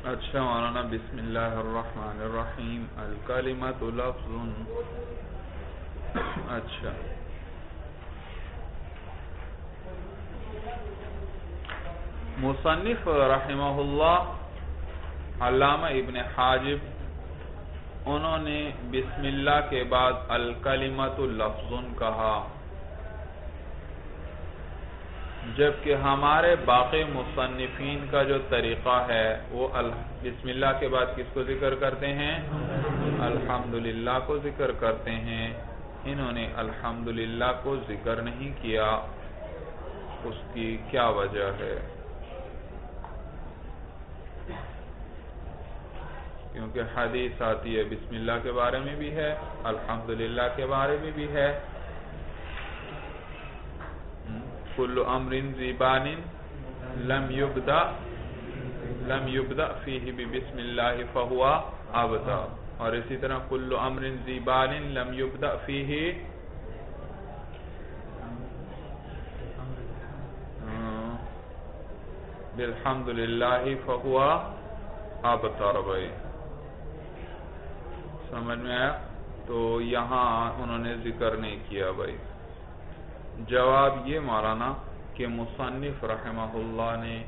اچھا مولانا، بسم اللہ الرحمن الرحیم، الکلمۃ لفظ. اچھا، مصنف رحمہ اللہ علامہ ابن حاجب انہوں نے بسم اللہ کے بعد الکلمۃ لفظ کہا، جبکہ ہمارے باقی مصنفین کا جو طریقہ ہے وہ بسم اللہ کے بعد کس کو ذکر کرتے ہیں؟ الحمدللہ کو ذکر کرتے ہیں. انہوں نے الحمدللہ کو ذکر نہیں کیا، اس کی کیا وجہ ہے؟ کیونکہ حدیث آتی ہے بسم اللہ کے بارے میں بھی ہے، الحمدللہ کے بارے میں بھی ہے. کل امر ذی بال لم یبدأ فیہ بسم اللہ فہو ابتر، اور اسی طرح کل امر ذی بال لم یبدأ فیہ بالحمدللہ فہو ابتر. بھائی سمجھ میں آیا؟ تو یہاں انہوں نے ذکر نہیں کیا. بھائی جواب یہ مولانا کہ مصنف رحمہ اللہ نے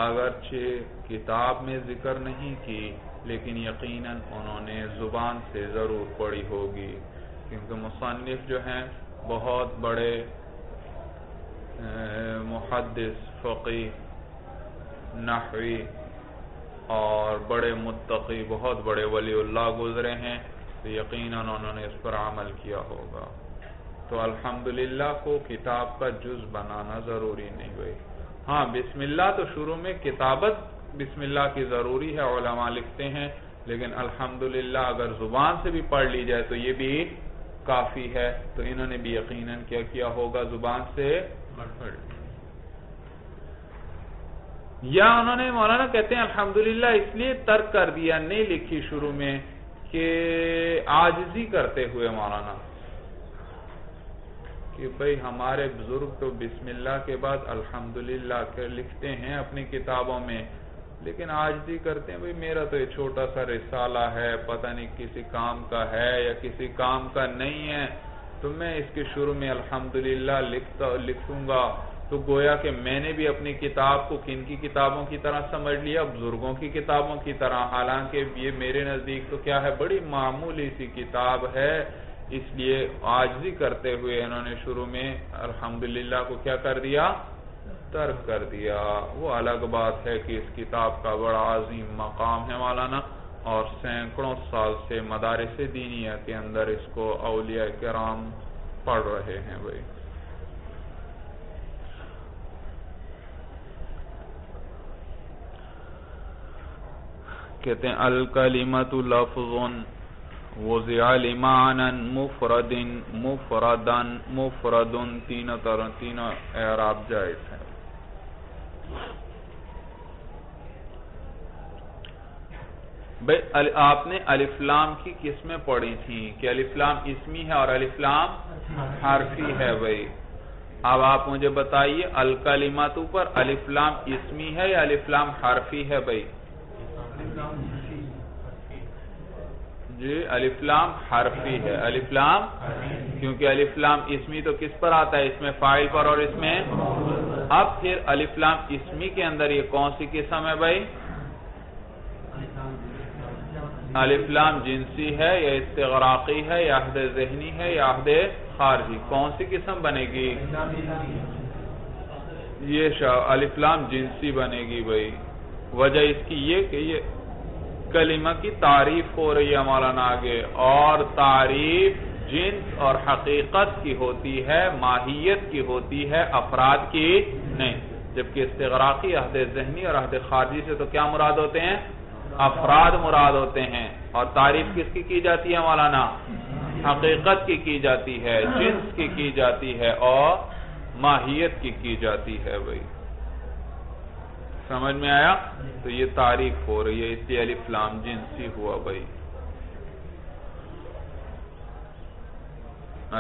اگرچہ کتاب میں ذکر نہیں کی، لیکن یقیناً انہوں نے زبان سے ضرور پڑھی ہوگی، کیونکہ مصنف جو ہیں بہت بڑے محدث، فقیہ، نحوی اور بڑے متقی، بہت بڑے ولی اللہ گزرے ہیں، تو یقیناً انہوں نے اس پر عمل کیا ہوگا. تو الحمدللہ کو کتاب کا جز بنانا ضروری نہیں. ہوئی ہاں بسم اللہ تو شروع میں کتابت بسم اللہ کی ضروری ہے، علماء لکھتے ہیں، لیکن الحمدللہ اگر زبان سے بھی پڑھ لی جائے تو یہ بھی کافی ہے. تو انہوں نے بھی یقیناً کیا کیا ہوگا، زبان سے پڑھ لی. یا انہوں نے مولانا کہتے ہیں الحمدللہ اس لیے ترک کر دیا، نہیں لکھی شروع میں، کہ عاجزی کرتے ہوئے مولانا، کہ بھئی ہمارے بزرگ تو بسم اللہ کے بعد الحمدللہ لکھتے ہیں اپنی کتابوں میں، لیکن عاجزی کرتے ہیں بھئی میرا تو یہ چھوٹا سا رسالہ ہے، پتہ نہیں کسی کام کا ہے یا کسی کام کا نہیں ہے، تو میں اس کے شروع میں الحمدللہ لکھوں گا. تو گویا کہ میں نے بھی اپنی کتاب کو کن کی کتابوں کی طرح سمجھ لیا؟ بزرگوں کی کتابوں کی طرح، حالانکہ یہ میرے نزدیک تو کیا ہے، بڑی معمولی سی کتاب ہے. اس لیے عاجزی کرتے ہوئے انہوں نے شروع میں الحمدللہ کو کیا کر دیا؟ ترک کر دیا. وہ الگ بات ہے کہ اس کتاب کا بڑا عظیم مقام ہے مولانا، اور سینکڑوں سال سے مدارس دینیہ کے اندر اس کو اولیاء کرام پڑھ رہے ہیں. بھائی کہتے ہیں الکلمۃ لفظ وضع لمعنى مفرد تینوں اعراب جائز ہیں. بھئی آپ نے الف لام کی قسمیں پڑھی تھیں کہ الف لام اسمی ہے اور الف لام حرفی ہے. بھئی اب آپ مجھے بتائیے الکلمات پر الف لام اسمی ہے یا الف لام حرفی ہے؟ بھئی جی الف لام حرفی ہے. الف لام کیونکہ الف لام اسمی تو کس پر آتا ہے؟ اس میں فاعل پر اور اس میں. اب پھر الف لام اسمی کے اندر یہ کون سی قسم ہے بھائی؟ الف لام جنسی ہے یا استغراقی ہے یا عہد ذہنی ہے یا عہد خارجی؟ کون سی قسم بنے گی؟ یہ الف لام جنسی بنے گی. بھائی وجہ اس کی یہ کہ یہ کلمہ کی تعریف ہو رہی ہے مولانا آگے، اور تعریف جنس اور حقیقت کی ہوتی ہے، ماہیت کی ہوتی ہے، افراد کی نہیں. جبکہ استغراقی عہد ذہنی اور عہد خارجی سے تو کیا مراد ہوتے ہیں؟ افراد مراد ہوتے ہیں. اور تعریف کس کی جاتی ہے مولانا؟ حقیقت کی جاتی ہے، جنس کی جاتی ہے اور ماہیت کی جاتی ہے. بھائی سمجھ میں آیا؟ تو یہ تعریف ہو رہی ہے، اس لیے الف لام جنسی ہوا. بھائی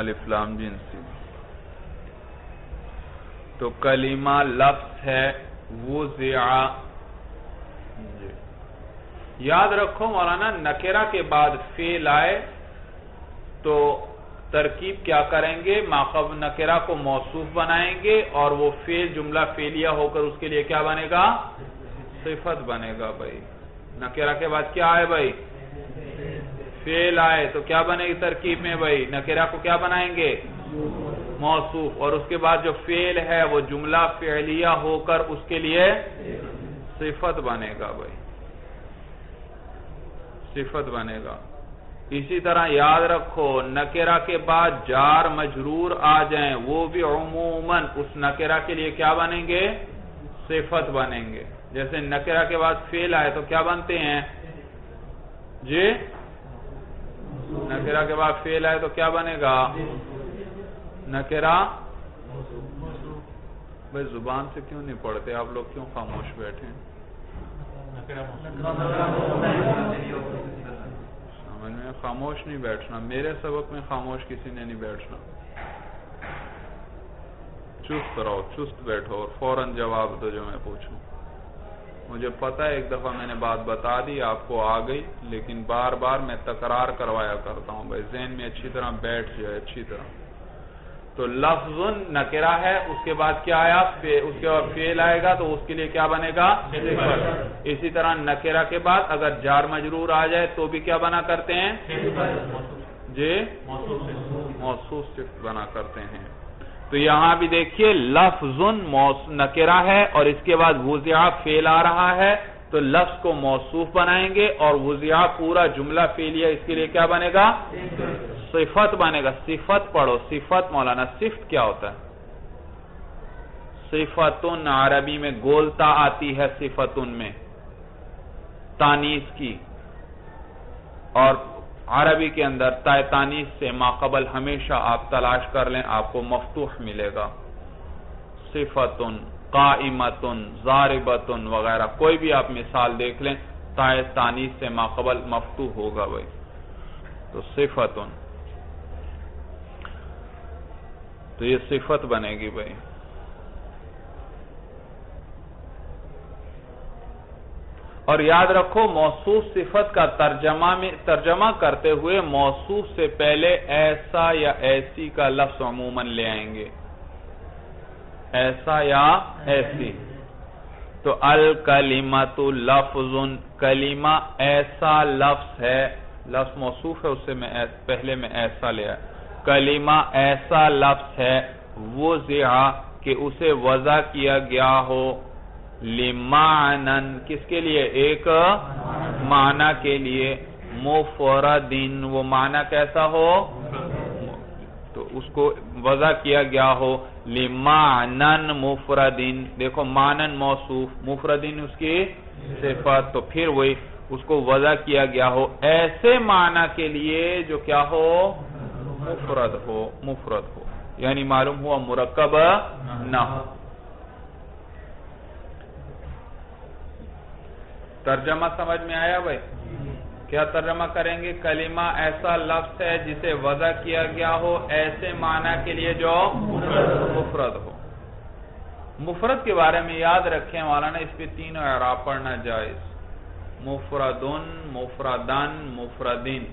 الف لام جنسی. تو کلمہ لفظ ہے وضع یاد رکھو مولانا نکرہ کے بعد فعل آئے تو ترکیب کیا کریں گے؟ ما قبل نکرہ کو موصوف بنائیں گے اور وہ فعل جملہ فعلیہ ہو کر اس کے لیے کیا بنے گا؟ صفت بنے گا بھائی۔ نکرہ کے بعد کیا آئے بھائی؟ فعل آئے تو کیا بنے گی ترکیب میں بھائی؟ نکرہ کو کیا بنائیں گے؟ موصوف، اور اس کے بعد جو فعل ہے وہ جملہ فعلیہ ہو کر اس کے لیے صفت بنے گا بھائی، صفت بنے گا۔ اسی طرح یاد رکھو نکرہ کے بعد جار مجرور آ جائیں وہ بھی عموماً اس نکرہ کے لیے کیا بنیں گے؟ صفت بنیں گے۔ جیسے نکرہ کے بعد فعل آئے تو کیا بنتے ہیں جی؟ نکرہ کے بعد فعل آئے تو کیا بنے گا؟ نکرہ بھائی زبان سے کیوں نہیں پڑھتے آپ لوگ؟ کیوں خاموش بیٹھے ہیں؟ سمجھ میں خاموش نہیں بیٹھنا، میرے سبق میں خاموش کسی نے نہیں بیٹھنا، چست رہو، چست بیٹھو اور فوراً جواب دو جو میں پوچھوں۔ مجھے پتا ہے ایک دفعہ میں نے بات بتا دی آپ کو آ گئی، لیکن بار بار میں تکرار کروایا کرتا ہوں بھائی، ذہن میں اچھی طرح بیٹھ جائے اچھی طرح۔ تو لفظ نکرہ ہے، اس کے بعد کیا آیا؟ اس کے بعد فعل آئے گا تو اس کے لیے کیا بنے گا؟ صفت۔ اسی طرح نکرہ کے بعد اگر جار مجرور آ جائے تو بھی کیا بنا کرتے ہیں جی؟ موصوف صفت بنا کرتے ہیں۔ تو یہاں بھی دیکھیے لفظ نکرہ ہے اور اس کے بعد وضع فعل آ رہا ہے تو لفظ کو موصوف بنائیں گے اور وضع پورا جملہ فعلیہ اس کے لیے کیا بنے گا؟ صفت بنے گا۔ صفت پڑھو، صفت مولانا صفت کیا ہوتا ہے؟ صفتن عربی میں گولتا آتی ہے، صفتن میں تانیث کی، اور عربی کے اندر تائے تانیث سے ما قبل ہمیشہ آپ تلاش کر لیں آپ کو مفتوح ملے گا۔ صفتن، قائمتن، ضاربتن وغیرہ کوئی بھی آپ مثال دیکھ لیں تائے تانیث سے ما قبل مفتوح ہوگا بھائی، تو صفتن، تو یہ صفت بنے گی بھائی۔ اور یاد رکھو موصوف صفت کا ترجمہ کرتے ہوئے موصوف سے پہلے ایسا یا ایسی کا لفظ عموماً لے آئیں گے، ایسا یا ایسی۔ تو الکلمۃ لفظ، کلمہ ایسا لفظ ہے، لفظ موصوف ہے اس سے پہلے میں ایسا لے آیا، کلمہ ایسا لفظ ہے وضع کہ اسے وضع کیا گیا ہو لمعنن، کس کے لیے؟ ایک معنی کے لیے، مفردن، وہ معنی کیسا ہو؟ تو اس کو وضع کیا گیا ہو لمعنن مفردن، دیکھو معنن موصوف، مفردن اس کی صفت، تو پھر وہی اس کو وضع کیا گیا ہو ایسے معنی کے لیے جو کیا ہو؟ مفرد ہو، مفرد ہو، یعنی معلوم ہوا مرکب نہ ہو۔ ترجمہ سمجھ میں آیا بھائی؟ کیا ترجمہ کریں گے؟ کلمہ ایسا لفظ ہے جسے وضع کیا گیا ہو ایسے معنی کے لیے جو مفرد ہو۔ مفرد کے بارے میں یاد رکھیں مولانا، اس پہ تینوں اعراب پڑھنا جائز، مفردن، مفردن، مفردن۔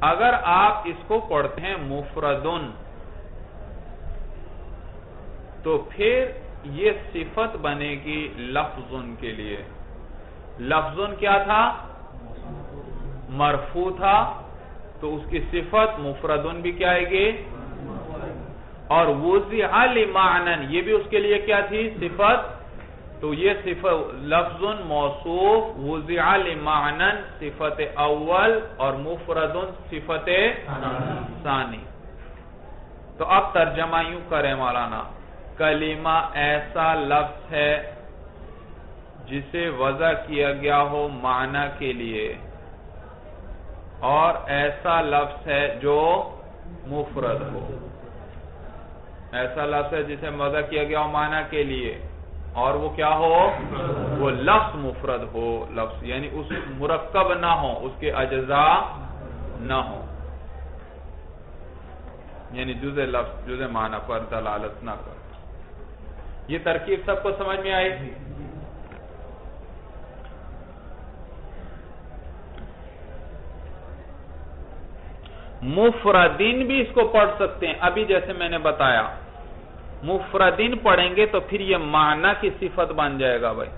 اگر آپ اس کو پڑھتے ہیں مفردن تو پھر یہ صفت بنے گی لفظن کے لیے۔ لفظن کیا تھا؟ مرفوع تھا، تو اس کی صفت مفردن بھی کیا آئے گی؟ اور وضع لمعنن، یہ بھی اس کے لیے کیا تھی؟ صفت۔ تو یہ صفت لفظن موصوف، وضع لمعنن صفت اول، اور مفردن صفت ثانی۔ تو اب ترجمہ یوں کریں مولانا، کلمہ ایسا لفظ ہے جسے وضع کیا گیا ہو معنی کے لیے، اور ایسا لفظ ہے جو مفرد ہو، ایسا لفظ ہے جسے وضع کیا گیا ہو معنی کے لیے اور وہ کیا ہو؟ وہ لفظ مفرد ہو، لفظ یعنی اس مرکب نہ ہو، اس کے اجزاء نہ ہو، یعنی جزء لفظ جزء معنی پر دلالت نہ کر۔ یہ ترکیب سب کو سمجھ میں آئی؟ مفردین بھی اس کو پڑھ سکتے ہیں. ابھی جیسے میں نے بتایا مفردین پڑھیں گے تو پھر یہ معنی کی صفت بن جائے گا. بھائی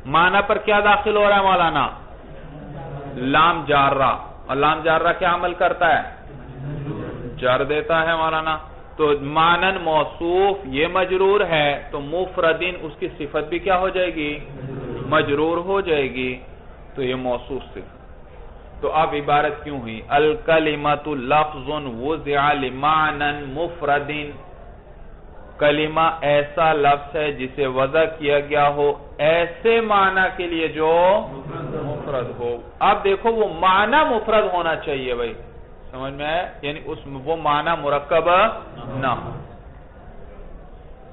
معنی پر کیا داخل ہو رہا ہے مولانا؟ لام جارہ. اور لام جارہ کیا عمل کرتا ہے؟ جر دیتا ہے مولانا. تو معنن موصوف یہ مجرور ہے تو مفردین اس کی صفت بھی کیا ہو جائے گی؟ مجرور ہو جائے گی. تو یہ موصوف صفت. تو اب عبارت کیوں ہوئی؟ الکلمۃ لفظ وضع لمعنى مفرد. کلمہ ایسا لفظ ہے جسے وضع کیا گیا ہو ایسے معنی کے لیے جو مفرد ہو. اب دیکھو وہ معنی مفرد ہونا چاہیے. بھائی سمجھ میں ہے؟ یعنی وہ معنی مرکب نہ ہو.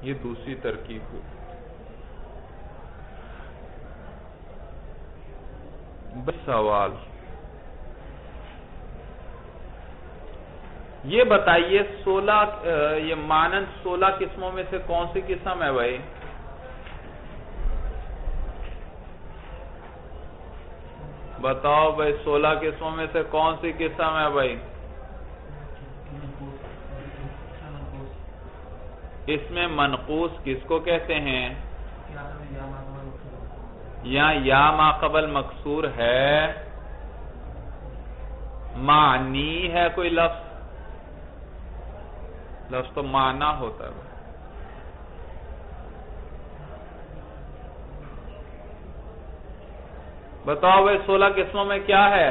یہ دوسری ترکیب ہوئی. سوال یہ بتائیے 16 یہ مانند 16 قسموں میں سے کون سی قسم ہے بھائی؟ بتاؤ بھائی 16 قسموں میں سے کون سی قسم ہے بھائی؟ اس میں منقوص کس کو کہتے ہیں؟ یا ما قبل مکسور ہے، معنی ہے کوئی لفظ تو معنی ہوتا ہے. بتاؤ بھائی 16 قسموں میں کیا ہے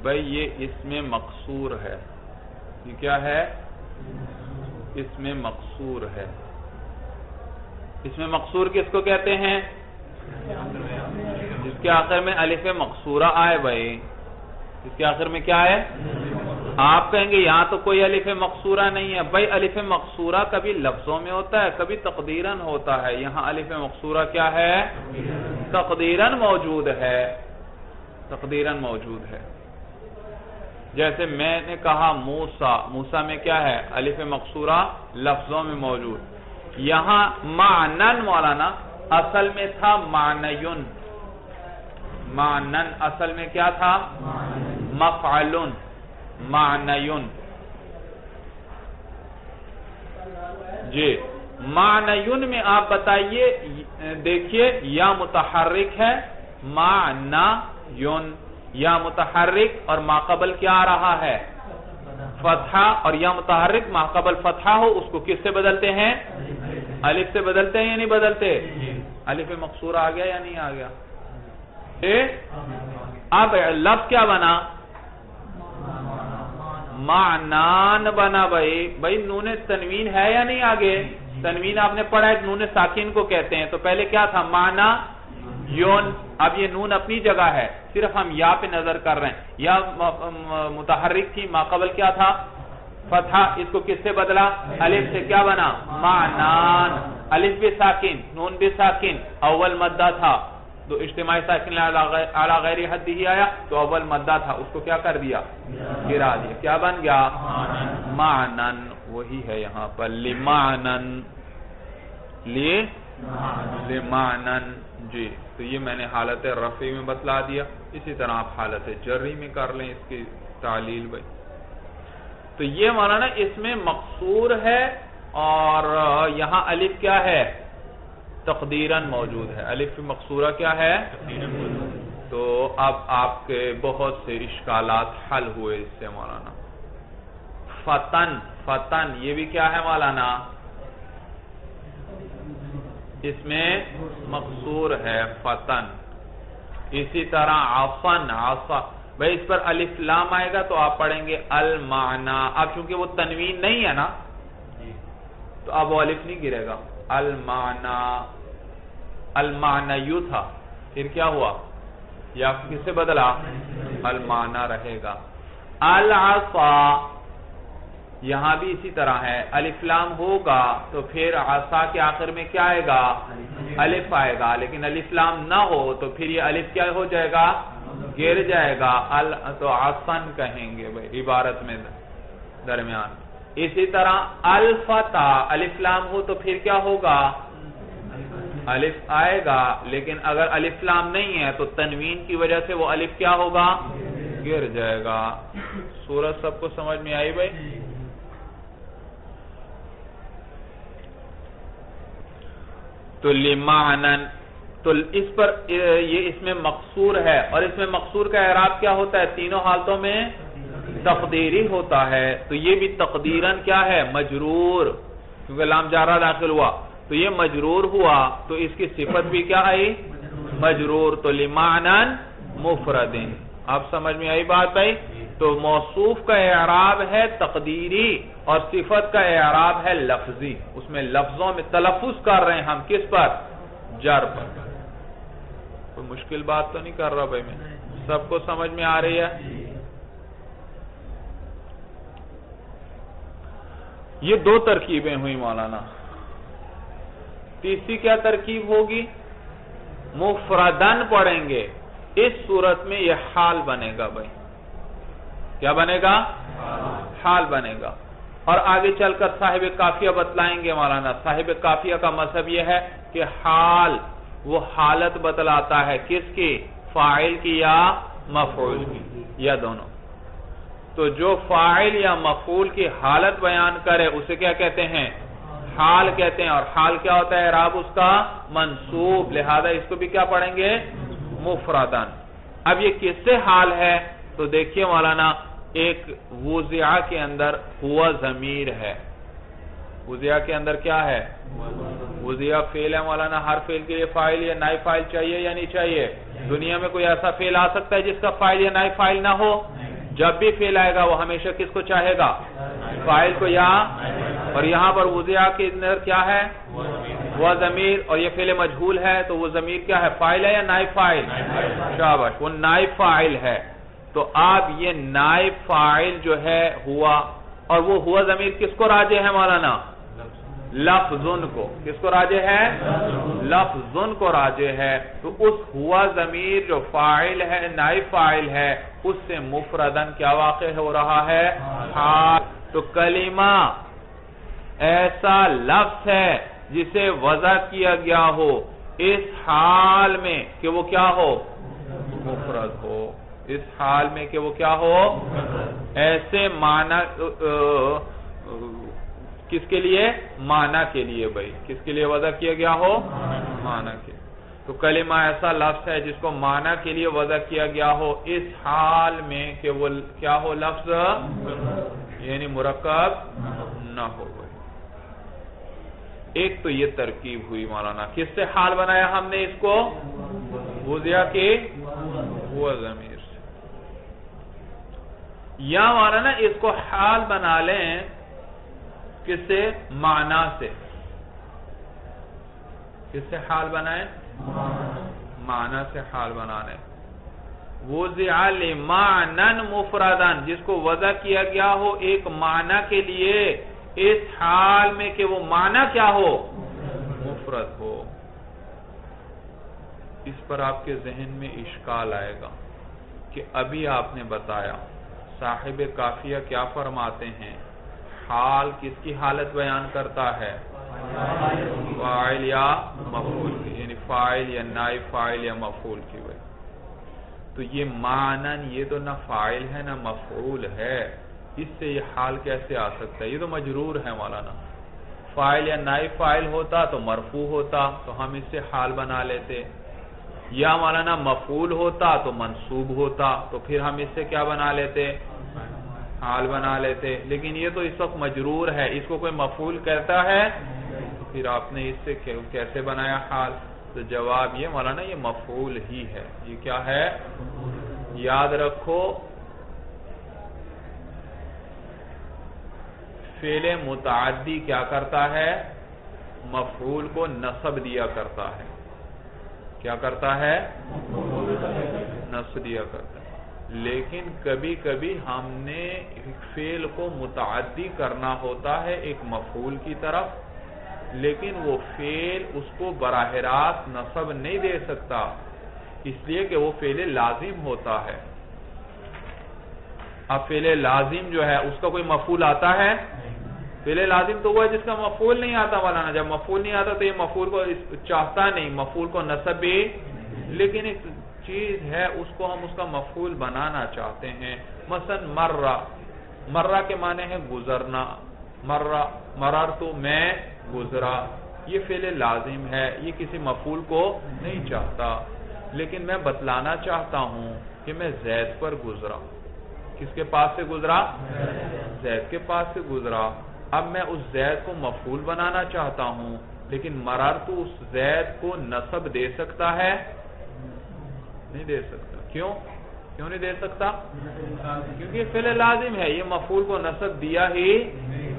بھائی؟ یہ اس میں مقصور ہے. یہ کیا ہے؟ اس میں مقصور ہے. اس میں مقصور کس کو کہتے ہیں؟ جس کے آخر میں الف مقصورہ آئے. بھائی اس کے آخر میں کیا ہے؟ آپ کہیں گے یہاں تو کوئی الف مقصورہ نہیں ہے. بھائی الف مقصورہ کبھی لفظوں میں ہوتا ہے کبھی تقدیراً ہوتا ہے. یہاں الف مقصورہ کیا ہے؟ تقدیراً موجود ہے. تقدیراً موجود ہے. جیسے میں نے کہا موسیٰ. موسیٰ میں کیا ہے؟ الف مقصورہ لفظوں میں موجود. یہاں معنن مولانا اصل میں تھا معنیون. معنن اصل میں کیا تھا؟ مفعلن. معنیون. جی معنیون میں آپ بتائیے. دیکھیے یا متحرک ہے معنیون. یا متحرک اور ماقبل کیا آ رہا ہے؟ فتحہ. اور یا متحرک ماقبل فتحہ ہو اس کو کس سے بدلتے ہیں؟ الف سے بدلتے ہیں یا نہیں بدلتے؟ الف مقصورہ آ گیا یا نہیں آ گیا؟ اب لفظ کیا بنا؟ معنان بنا. بھائی نون تنوین ہے یا نہیں آگے؟ تنوین آپ نے پڑھا ہے نون ساکن کو کہتے ہیں. تو پہلے کیا تھا؟ معنی یون. اب یہ نون اپنی جگہ ہے صرف ہم یا پہ نظر کر رہے ہیں. یا متحرک تھی ماقبل کیا تھا؟ فتحہ. اس کو کس سے بدلا؟ الف سے. کیا بنا؟ معنان. الف بھی ساکن نون بھی ساکن اول مدہ تھا تو اجتماعی ساکن اعلی غیر حد ہی آیا تو اول مدہ تھا اس کو کیا کر دیا؟ گرا دیا. کیا بن گیا؟ معنن. وہی ہے یہاں پر لمعنن. لمعنن. جی تو یہ میں نے حالت رفعی میں بتلا دیا. اسی طرح آپ حالت جری میں کر لیں اس کی تعلیل. بھائی تو یہ مولانا اس میں مقصور ہے اور یہاں الف کیا ہے؟ تقدیراً موجود ہے. الف مقصورہ کیا ہے؟ تو اب آپ کے بہت سے اشکالات حل ہوئے اس سے مولانا. فتن. فتن یہ بھی کیا ہے مولانا؟ اس میں مقصور ہے فتن. اسی طرح عفن. عفا. بھائی اس پر الف لام آئے گا تو آپ پڑھیں گے المعنی. اب چونکہ وہ تنوین نہیں ہے نا تو اب وہ الف نہیں گرے گا. المعنی. المعنیو تھا پھر کیا ہوا؟ یا کس سے بدلا؟ المعنی رہے گا. العصا. یہاں بھی اسی طرح ہے. الف لام ہوگا تو پھر عصا کے آخر میں کیا آئے گا؟ الف آئے گا. لیکن الف لام نہ ہو تو پھر یہ الف کیا ہو جائے گا؟ گر جائے گا. تو عصن کہیں گے بھائی عبارت میں درمیان. اسی طرح الفتح. الف لام ہو تو پھر کیا ہوگا؟ الف آئے گا، لیکن اگر الف لام نہیں ہے تو تنوین کی وجہ سے وہ الف کیا ہوگا؟ گر جائے گا۔ سورت سب کو سمجھ میں آئی بھائی؟ تو لمعنن، تو اس پر یہ اس میں مقصور ہے، اور اس میں مقصور کا اعراب کیا ہوتا ہے؟ تینوں حالتوں میں تقدیری ہوتا ہے، تو یہ بھی تقدیراً کیا ہے؟ مجرور، کیونکہ لام جارہ داخل ہوا تو یہ مجرور ہوا، تو اس کی صفت بھی کیا آئی؟ مجرور، تو لمعنن مفردن۔ آپ سمجھ میں آئی بات بھائی؟ تو موصوف کا اعراب ہے تقدیری اور صفت کا اعراب ہے لفظی، اس میں لفظوں میں تلفظ کر رہے ہیں ہم کس پر؟ جر پر۔ کوئی مشکل بات تو نہیں کر رہا بھائی میں؟ سب کو سمجھ میں آ رہی ہے؟ یہ دو ترکیبیں ہوئی مولانا، تیسری کیا ترکیب ہوگی؟ مفردن پڑھیں گے، اس صورت میں یہ حال بنے گا بھائی، کیا بنے گا؟ حال بنے گا۔ اور آگے چل کر صاحب کافیہ بتلائیں گے مولانا، صاحب کافیہ کا مذہب یہ ہے کہ حال وہ حالت بتلاتا ہے، کس کی؟ فاعل کی یا مفعول کی، یا دونوں۔ تو جو فاعل یا مفعول کی حالت بیان کرے اسے کیا کہتے ہیں؟ حال کہتے ہیں، اور حال کیا ہوتا ہے؟ اعراب اس کا منصوب، لہذا اس کو بھی کیا پڑھیں گے؟ مفردن۔ اب یہ کس سے حال ہے؟ تو دیکھیے مولانا، ایک وضعہ کے اندر ہوا ضمیر ہے، وضعہ کے اندر کیا ہے؟ وضعہ فعل ہے مولانا، ہر فعل کے لیے فاعل یا نائب فاعل چاہیے یا نہیں چاہیے؟ دنیا میں کوئی ایسا فعل آ سکتا ہے جس کا فاعل یا نائب فاعل نہ ہو؟ جب بھی فعل آئے گا وہ ہمیشہ کس کو چاہے گا؟ فاعل کو، یا اور یہاں پر وضعہ کے اندر کیا ہے؟ وہ ضمیر، اور یہ فعل مجہول ہے تو وہ ضمیر کیا ہے؟ فاعل ہے یا نائب فاعل؟ شاباش، وہ نائب فاعل ہے۔ تو آپ یہ نائب فاعل جو ہے ہوا، اور وہ ہوا ضمیر کس کو راجع ہے مولانا؟ لفظن کو۔ کس کو راجع ہے؟ لفظن کو راجع ہے۔ تو اس ہوا ضمیر جو فاعل ہے، نائب فاعل ہے، اس سے مفردن کیا واقع ہو رہا ہے؟ حال۔ تو کلمہ ایسا لفظ ہے جسے وضع کیا گیا ہو اس حال میں کہ وہ کیا ہو؟ مفرد ہو، اس حال میں کہ وہ کیا ہو؟ ایسے معنی کس کے لیے؟ معنی کے لیے بھائی، کس کے لیے وضع کیا گیا ہو؟ معنی کے۔ تو کلمہ ایسا لفظ ہے جس کو معنی کے لیے وضع کیا گیا ہو اس حال میں کہ وہ کیا ہو؟ لفظ یعنی مرکب نہ ہو بھائی۔ ایک تو یہ ترکیب ہوئی مولانا، کس سے حال بنایا ہم نے اس کو؟ وضعہ کے ہوا ضمیر سے۔ یا مولانا اس کو حال بنا لیں کس سے؟ معنی سے۔ کس سے حال بنائیں؟ معنی سے حال بنانے۔ وضع لمعنن مفردن، جس کو وضع کیا گیا ہو ایک معنی کے لیے اس حال میں کہ وہ معنی کیا ہو؟ مفرد ہو۔ اس پر آپ کے ذہن میں اشکال آئے گا کہ ابھی آپ نے بتایا صاحب کافیہ کیا فرماتے ہیں؟ حال کس کی حالت بیان کرتا ہے؟ فاعل یا مفعول کی، یعنی فاعل یا نائب فاعل یا مفعول کی وجہ۔ تو یہ معنن یہ تو نہ فاعل ہے نہ مفعول ہے، اس سے یہ حال کیسے آ سکتا ہے؟ یہ تو مجرور ہے مولانا۔ فاعل یا نائب فاعل ہوتا تو مرفوع ہوتا تو ہم اس سے حال بنا لیتے، یا مولانا مفعول ہوتا تو منصوب ہوتا تو پھر ہم اس سے کیا بنا لیتے؟ حال بنا لیتے۔ لیکن یہ تو اس وقت مجرور ہے، اس کو کوئی مفعول کہتا ہے تو پھر آپ نے اس سے کیسے بنایا حال؟ تو جواب یہ مولانا یہ مفعول ہی ہے۔ یہ کیا ہے؟ یاد رکھو، فعل متعدی کیا کرتا ہے؟ مفعول کو نصب دیا کرتا ہے۔ کیا کرتا ہے؟ نصب دیا کرتا ہے۔ لیکن کبھی کبھی ہم نے فعل کو متعدی کرنا ہوتا ہے ایک مفعول کی طرف، لیکن وہ فعل اس کو براہ راست نصب نہیں دے سکتا، اس لیے کہ وہ فعل لازم ہوتا ہے۔ اب فعل لازم جو ہے اس کا کوئی مفعول آتا ہے؟ فعل لازم تو وہ ہے جس کا مفعول نہیں آتا مولانا. جب مفعول نہیں آتا تو یہ مفعول کو چاہتا نہیں, مفعول کو نصب بھی. لیکن ایک چیز ہے اس کو ہم اس کا مفعول بنانا چاہتے ہیں. مثلا مرہ, مرہ کے معنی ہے گزرنا. مرہ, مررت میں گزرا, یہ فعل لازم ہے, یہ کسی مفعول کو نہیں چاہتا. لیکن میں بتلانا چاہتا ہوں کہ میں زید پر گزرا. کس کے پاس سے گزرا؟ زید کے پاس سے گزرا. اب میں اس زید کو مفعول بنانا چاہتا ہوں, لیکن مررت اس زید کو نصب دے سکتا ہے؟ نہیں دے سکتا. کیوں نہیں دے سکتا؟ کیونکہ یہ فعل لازم ہے, یہ مفعول کو نصب دیا ہی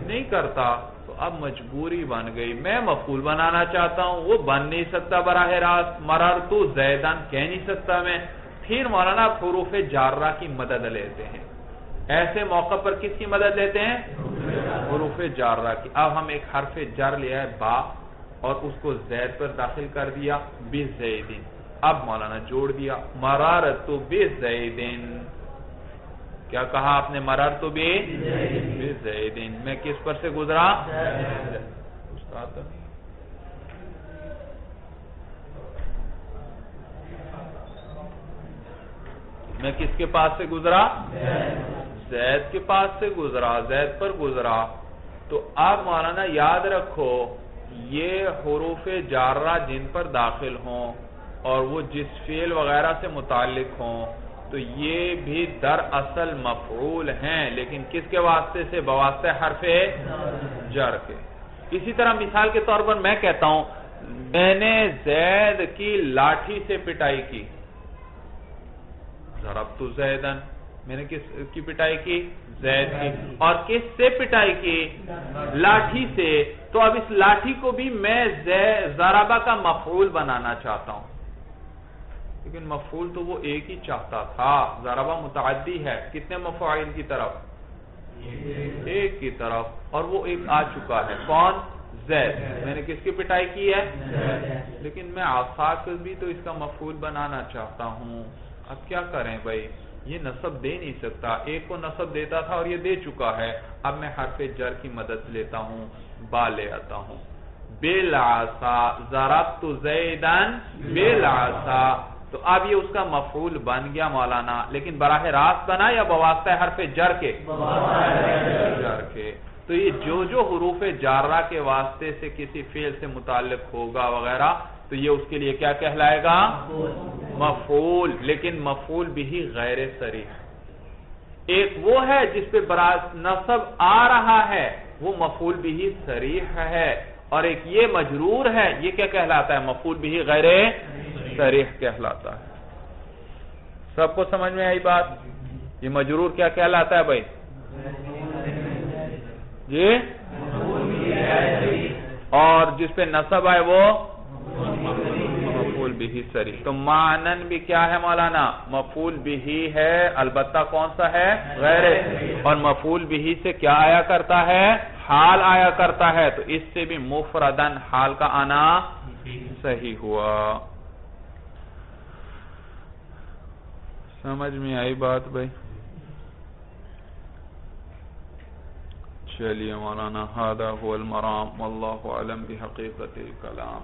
نہیں کرتا. تو اب مجبوری بن گئی, میں مفعول بنانا چاہتا ہوں, وہ بن نہیں سکتا براہ راست. مررت زیدن کہہ نہیں سکتا میں. پھر مولانا حروف جارہ کی مدد لیتے ہیں. ایسے موقع پر کس کی مدد لیتے ہیں؟ حروف جارہ کی. اب ہم ایک حرف جر لیا ہے با, اور اس کو زید پر داخل کر دیا بزیدن. اب مولانا جوڑ دیا مررت بزیدن. کیا کہا آپ نے؟ مررت بزیدن. میں کس پر سے گزرا؟ استاد میں کس کے پاس سے گزرا؟ زید کے پاس سے گزرا, زید پر گزرا. تو اب مولانا یاد رکھو, یہ حروف جارہ جن پر داخل ہوں اور وہ جس فعل وغیرہ سے متعلق ہوں تو یہ بھی در اصل مفعول ہیں, لیکن کس کے واسطے سے؟ بواسطہ حرف جر کے. اسی طرح مثال کے طور پر میں کہتا ہوں میں نے زید کی لاٹھی سے پٹائی کی. ضربت زیدن, میں نے کس کی پٹائی کی؟ زید کی. اور کس سے پٹائی کی؟ لاٹھی سے. تو اب اس لاٹھی کو بھی میں ضربہ کا مفعول بنانا چاہتا ہوں, لیکن مفعول تو وہ ایک ہی چاہتا تھا. ضربہ متعدی ہے, کتنے مفاعل کی طرف؟ ایک کی طرف. اور وہ ایک آ چکا ہے, کون؟ زید. میں نے کس کی پٹائی کی ہے؟ لیکن میں عصا کو بھی تو اس کا مفعول بنانا چاہتا ہوں. اب کیا کریں بھائی, یہ نصب دے نہیں سکتا. ایک کو نصب دیتا تھا اور یہ دے چکا ہے. اب میں حرف جر کی مدد لیتا ہوں, با لے آتا ہوں. بالعصا ضربت زیدن بالعصا. تو اب یہ اس کا مفعول بن گیا مولانا, لیکن براہ راست بنا یا بواسطہ حرف جر کے؟ جر کے. تو یہ جو حروف جارہ کے واسطے سے کسی فعل سے متعلق ہوگا وغیرہ, تو یہ اس کے لیے کیا کہلائے گا؟ مفعول. لیکن مفعول بھی غیر صریح. ایک وہ ہے جس پہ نصب آ رہا ہے, وہ مفعول بھی صریح ہے. اور ایک یہ مجرور ہے, یہ کیا کہلاتا ہے؟ مفعول بھی غیر صریح کہلاتا ہے. سب کو سمجھ میں آئی بات؟ یہ مجرور کیا کہلاتا ہے بھائی؟ جی, اور جس پہ نصب آئے وہ مفعول بھی صریح. تو معنن بھی کیا ہے مولانا؟ مفعول بھی ہے, البتہ کون سا ہے؟ غیر. اور مفعول بھی سے کیا آیا کرتا ہے؟ حال آیا کرتا ہے. تو اس سے بھی مفردن حال کا آنا صحیح ہوا. سمجھ میں آئی بات بھائی؟ چلیے مولانا, ھذا هو المرام واللہ اعلم بحقیقت الکلام.